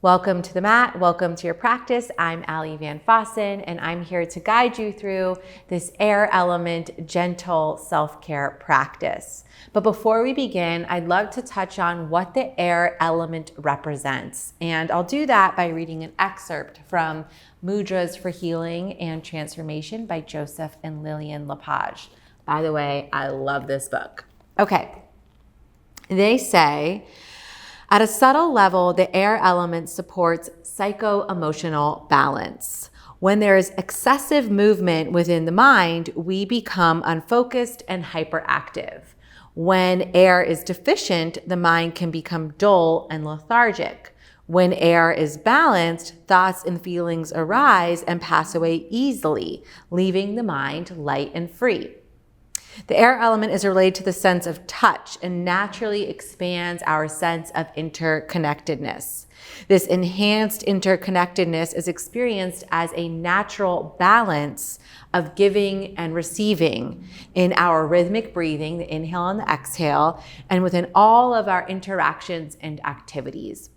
Welcome to the mat. Welcome to your practice. I'm ALLIE'S, and I'm here to guide you through this air element gentle self-care practice. But before we begin, I'd love to touch on what the air element represents. And I'll do that by reading an excerpt from Mudras for Healing and Transformation by Joseph and Lillian Lepage. By the way, I love this book. Okay. They say, at a subtle level, the air element supports psycho-emotional balance. When there is excessive movement within the mind, we become unfocused and hyperactive. When air is deficient, the mind can become dull and lethargic. When air is balanced, thoughts and feelings arise and pass away easily, leaving the mind light and free. The air element is related to the sense of touch and naturally expands our sense of interconnectedness. This enhanced interconnectedness is experienced as a natural balance of giving and receiving in our rhythmic breathing, the inhale and the exhale, and within all of our interactions and activities.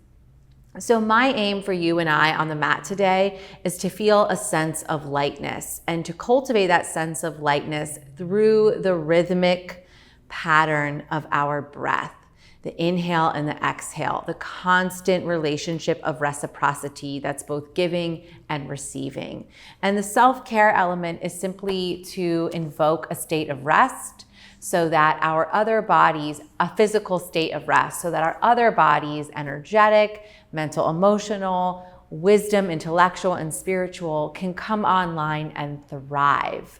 So my aim for you and I on the mat today is to feel a sense of lightness and to cultivate that sense of lightness through the rhythmic pattern of our breath, the inhale and the exhale, the constant relationship of reciprocity that's both giving and receiving. And the self-care element is simply to invoke a state of rest so that our other bodies, a physical state of rest, so that our other bodies, energetic, mental, emotional, wisdom, intellectual, and spiritual, can come online and thrive.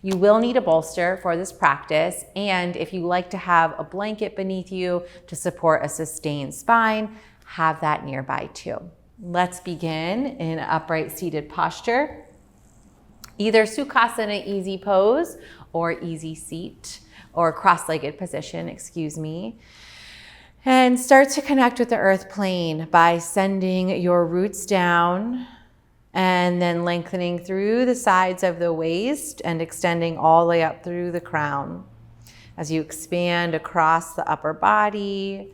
You will need a bolster for this practice, and if you like to have a blanket beneath you to support a sustained spine, have that nearby too. Let's begin in upright seated posture, either Sukhasana easy pose or easy seat, or cross-legged position, And start to connect with the earth plane by sending your roots down and then lengthening through the sides of the waist and extending all the way up through the crown. As you expand across the upper body,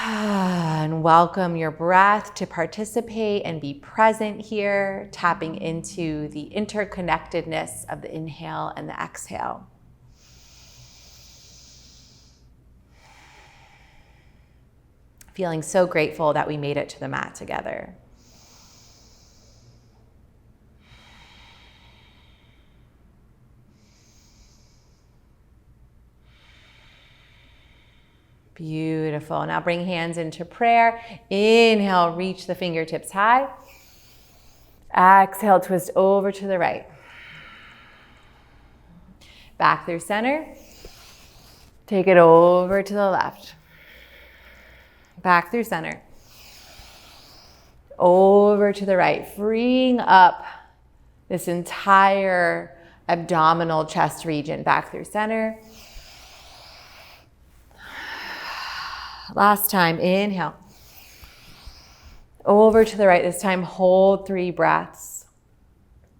and welcome your breath to participate and be present here, tapping into the interconnectedness of the inhale and the exhale. Feeling so grateful that we made it to the mat together. Beautiful. Now bring hands into prayer. Inhale, reach the fingertips high. Exhale, twist over to the right. Back through center. Take it over to the left. Back through center. Over to the right, freeing up this entire abdominal chest region. Back through center. Last time, inhale. Over to the right, this time hold 3 breaths.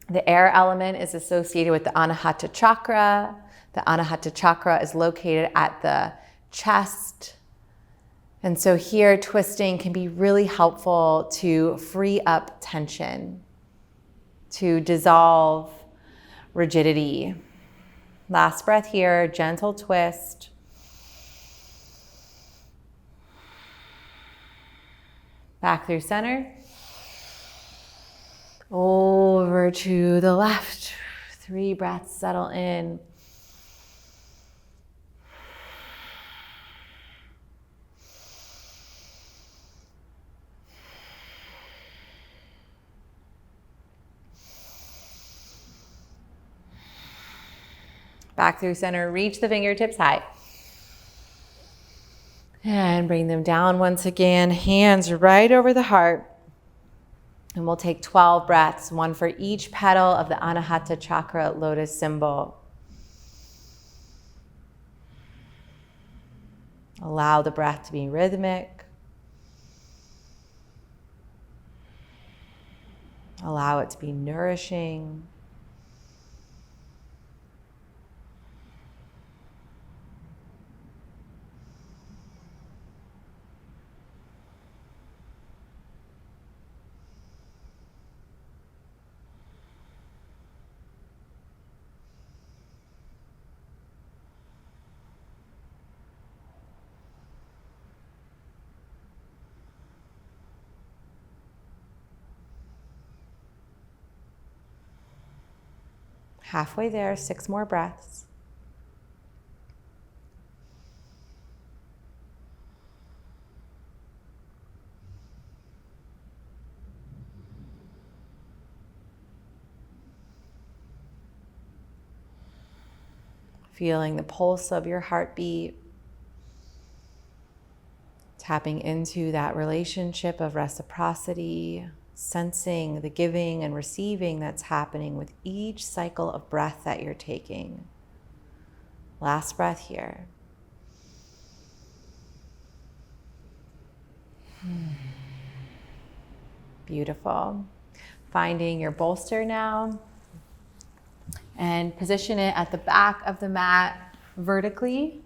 The air element is associated with the Anahata chakra. The Anahata chakra is located at the chest. And so here, twisting can be really helpful to free up tension, to dissolve rigidity. Last breath here, gentle twist. Back through center. Over to the left. 3 breaths, settle in. Back through center, reach the fingertips high. And bring them down once again, hands right over the heart. And we'll take 12 breaths, 1 for each petal of the Anahata chakra lotus symbol. Allow the breath to be rhythmic. Allow it to be nourishing. Halfway there, 6 more breaths. Feeling the pulse of your heartbeat. Tapping into that relationship of reciprocity, sensing the giving and receiving that's happening with each cycle of breath that you're taking. Last breath here. Beautiful. Finding your bolster now and position it at the back of the mat vertically.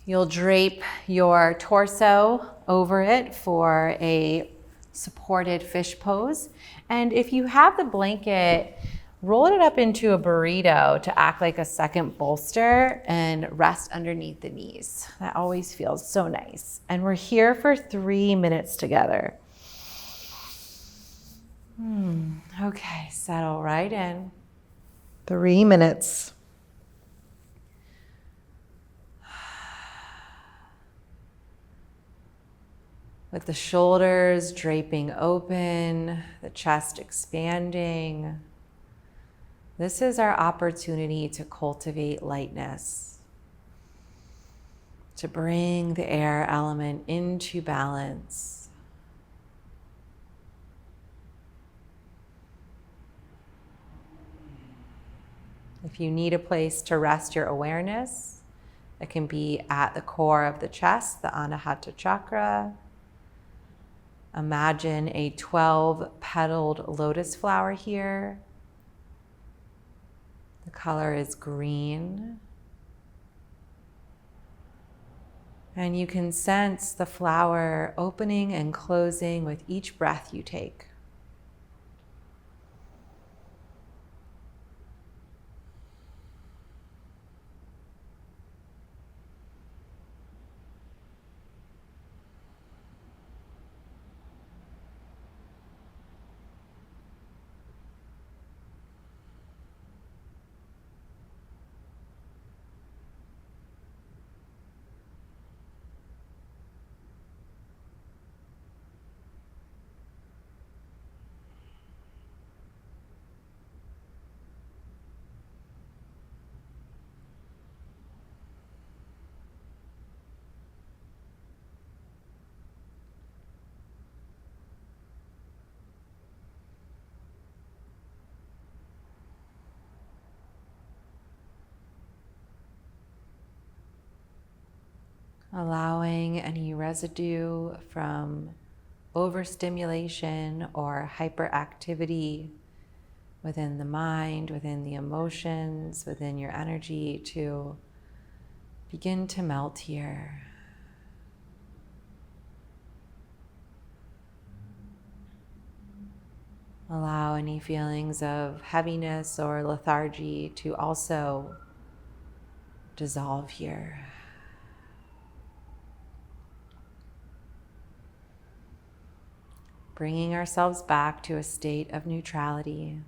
You'll drape your torso over it for a supported fish pose. And if you have the blanket, roll it up into a burrito to act like a second bolster and rest underneath the knees. That always feels so nice. And we're here for 3 minutes together. Okay, settle right in. 3 minutes. With the shoulders draping open, the chest expanding. This is our opportunity to cultivate lightness, to bring the air element into balance. If you need a place to rest your awareness, it can be at the core of the chest, the Anahata chakra. Imagine a 12-petaled lotus flower here. The color is green. And you can sense the flower opening and closing with each breath you take. Allowing any residue from overstimulation or hyperactivity within the mind, within the emotions, within your energy to begin to melt here. Allow any feelings of heaviness or lethargy to also dissolve here. Bringing ourselves back to a state of neutrality.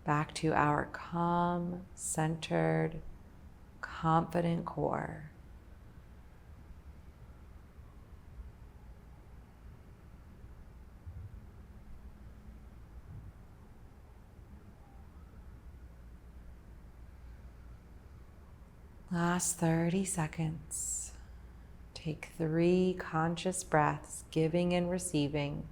Back to our calm, centered, confident core. Last 30 seconds. Take 3 conscious breaths, giving and receiving.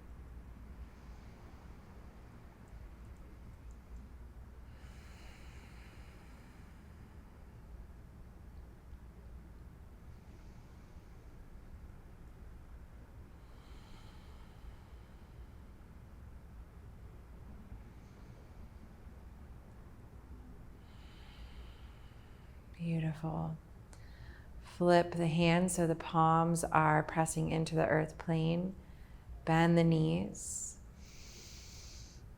Beautiful. Flip the hands so the palms are pressing into the earth plane. Bend the knees.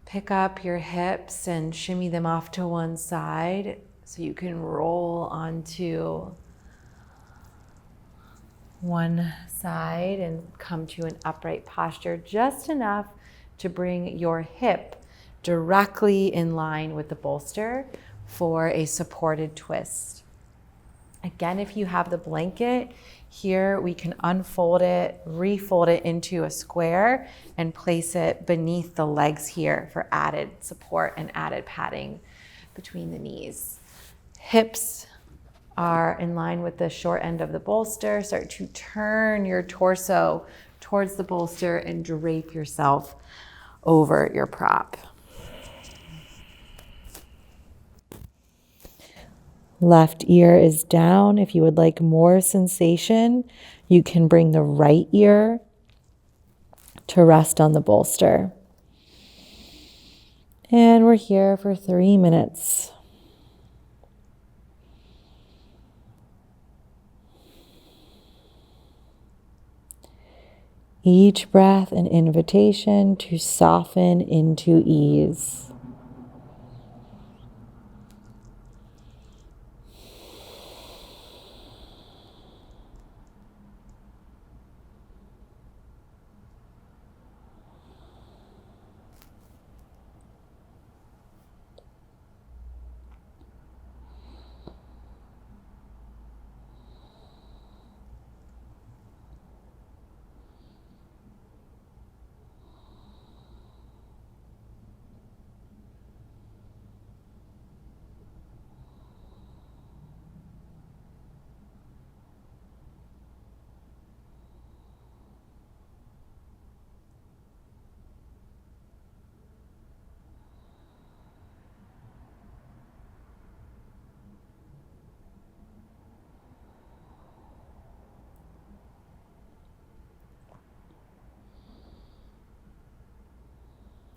Pick up your hips and shimmy them off to one side so you can roll onto one side and come to an upright posture, just enough to bring your hip directly in line with the bolster for a supported twist. Again, if you have the blanket, here we can unfold it, refold it into a square, and place it beneath the legs here for added support and added padding between the knees. Hips are in line with the short end of the bolster. Start to turn your torso towards the bolster and drape yourself over your prop. Left ear is down. If you would like more sensation, you can bring the right ear to rest on the bolster. And we're here for 3 minutes. Each breath an invitation to soften into ease.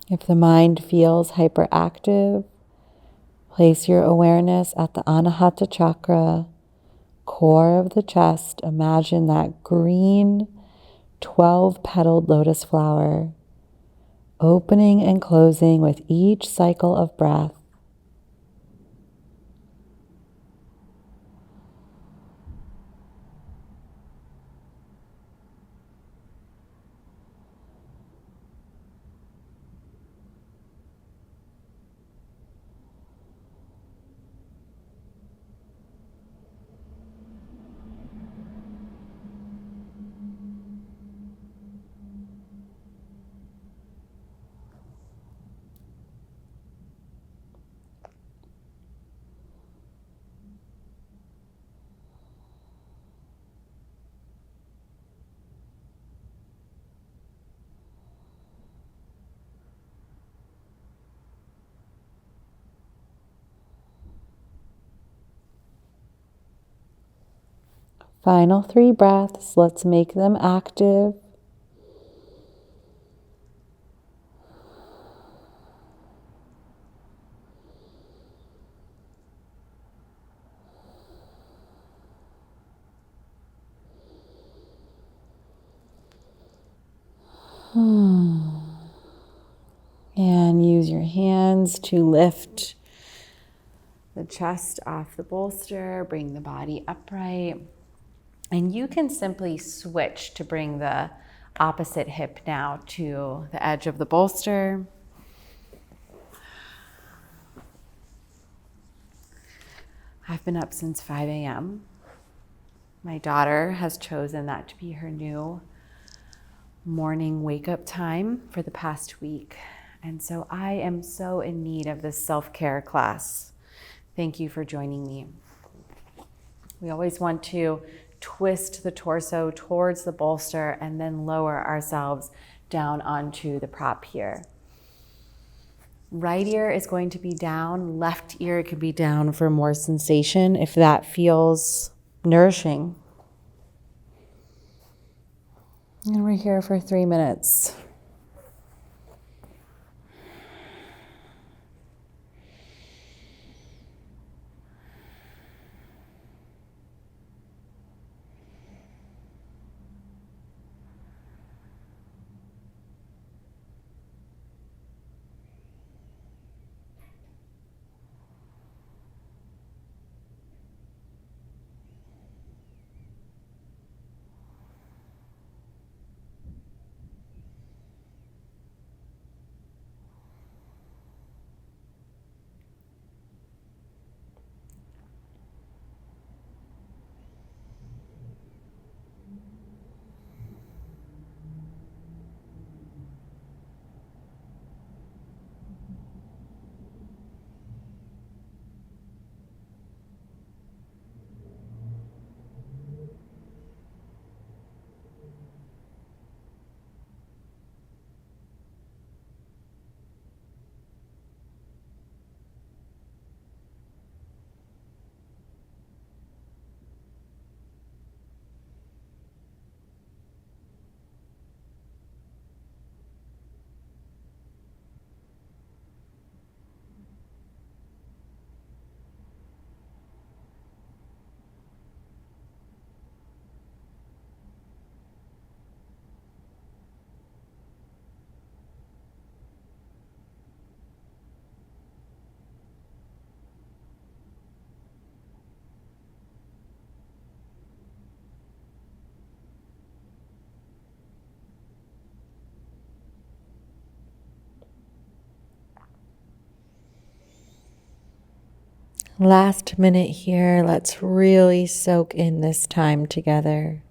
If the mind feels hyperactive, place your awareness at the Anahata chakra, core of the chest. Imagine that green 12-petaled lotus flower, opening and closing with each cycle of breath. Final 3 breaths. Let's make them active. And use your hands to lift the chest off the bolster, bring the body upright. And you can simply switch to bring the opposite hip now to the edge of the bolster. I've been up since 5 a.m. My daughter has chosen that to be her new morning wake-up time for the past week. And so I am so in need of this self-care class. Thank you for joining me. We always want to twist the torso towards the bolster and then lower ourselves down onto the prop here. Right ear is going to be down, left ear could be down for more sensation if that feels nourishing. And we're here for 3 minutes. Last minute here, let's really soak in this time together.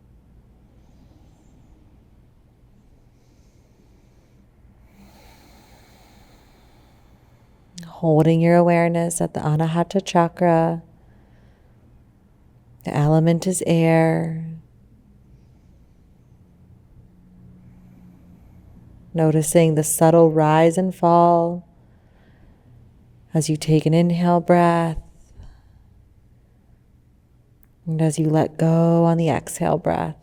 Holding your awareness at the Anahata chakra. The element is air. Noticing the subtle rise and fall as you take an inhale breath and as you let go on the exhale breath.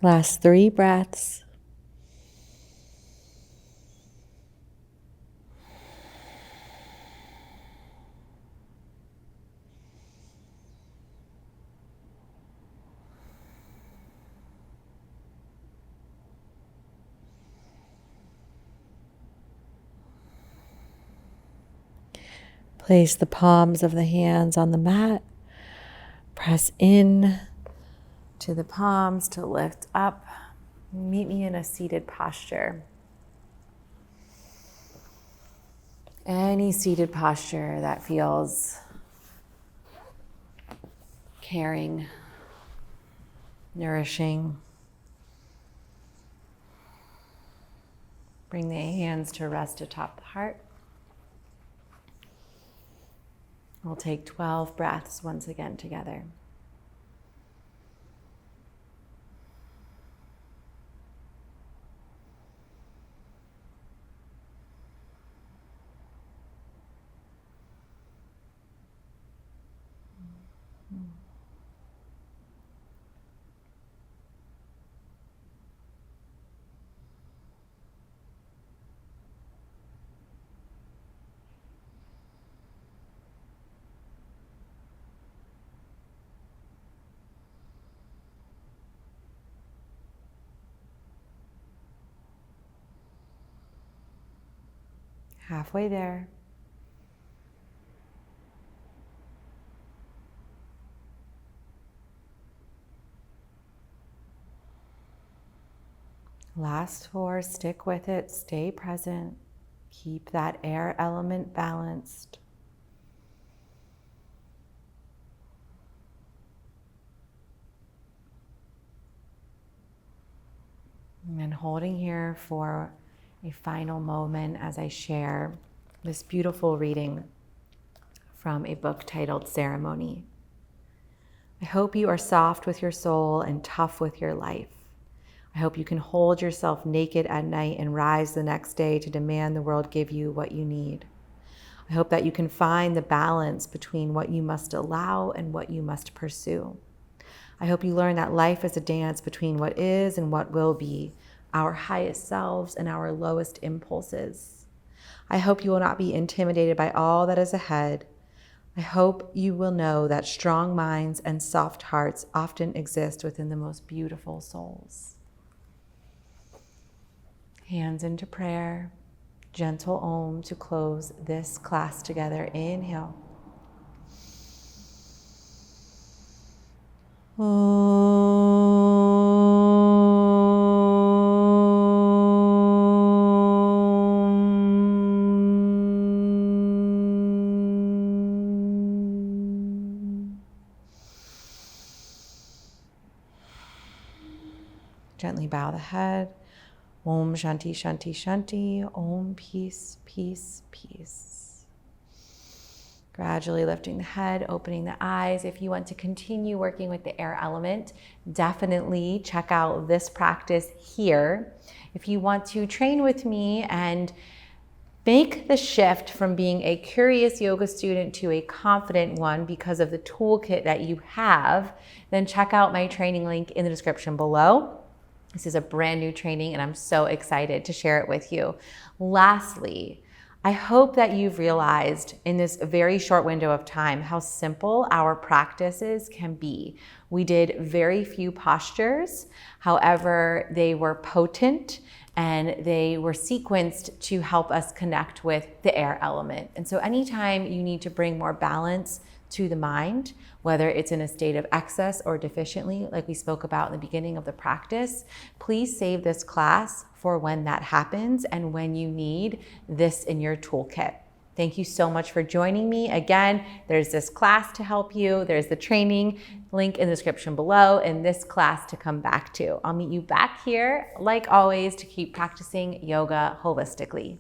Last 3 breaths. Place the palms of the hands on the mat. Press in to the palms to lift up. Meet me in a seated posture. Any seated posture that feels caring, nourishing. Bring the hands to rest atop the heart. We'll take 12 breaths once again together. Halfway there. Last 4, stick with it, stay present. Keep that air element balanced. And holding here for a final moment as I share this beautiful reading from a book titled Ceremony. I hope you are soft with your soul and tough with your life. I hope you can hold yourself naked at night and rise the next day to demand the world give you what you need. I hope that you can find the balance between what you must allow and what you must pursue. I hope you learn that life is a dance between what is and what will be, our highest selves and our lowest impulses. I hope you will not be intimidated by all that is ahead. I hope you will know that strong minds and soft hearts often exist within the most beautiful souls. Hands into prayer, gentle Om to close this class together. Inhale. Gently bow the head. Om Shanti Shanti Shanti. Om Peace Peace Peace. Gradually lifting the head, opening the eyes. If you want to continue working with the air element, definitely check out this practice here. If you want to train with me and make the shift from being a curious yoga student to a confident one because of the toolkit that you have, then check out my training link in the description below. This is a brand new training and I'm so excited to share it with you. Lastly, I hope that you've realized in this very short window of time how simple our practices can be. We did very few postures, however, they were potent and they were sequenced to help us connect with the air element. And so anytime you need to bring more balance to the mind, whether it's in a state of excess or deficiently, like we spoke about in the beginning of the practice, please save this class for when that happens and when you need this in your toolkit. Thank you so much for joining me. Again, there's this class to help you. There's the training link in the description below and this class to come back to. I'll meet you back here, like always, to keep practicing yoga holistically.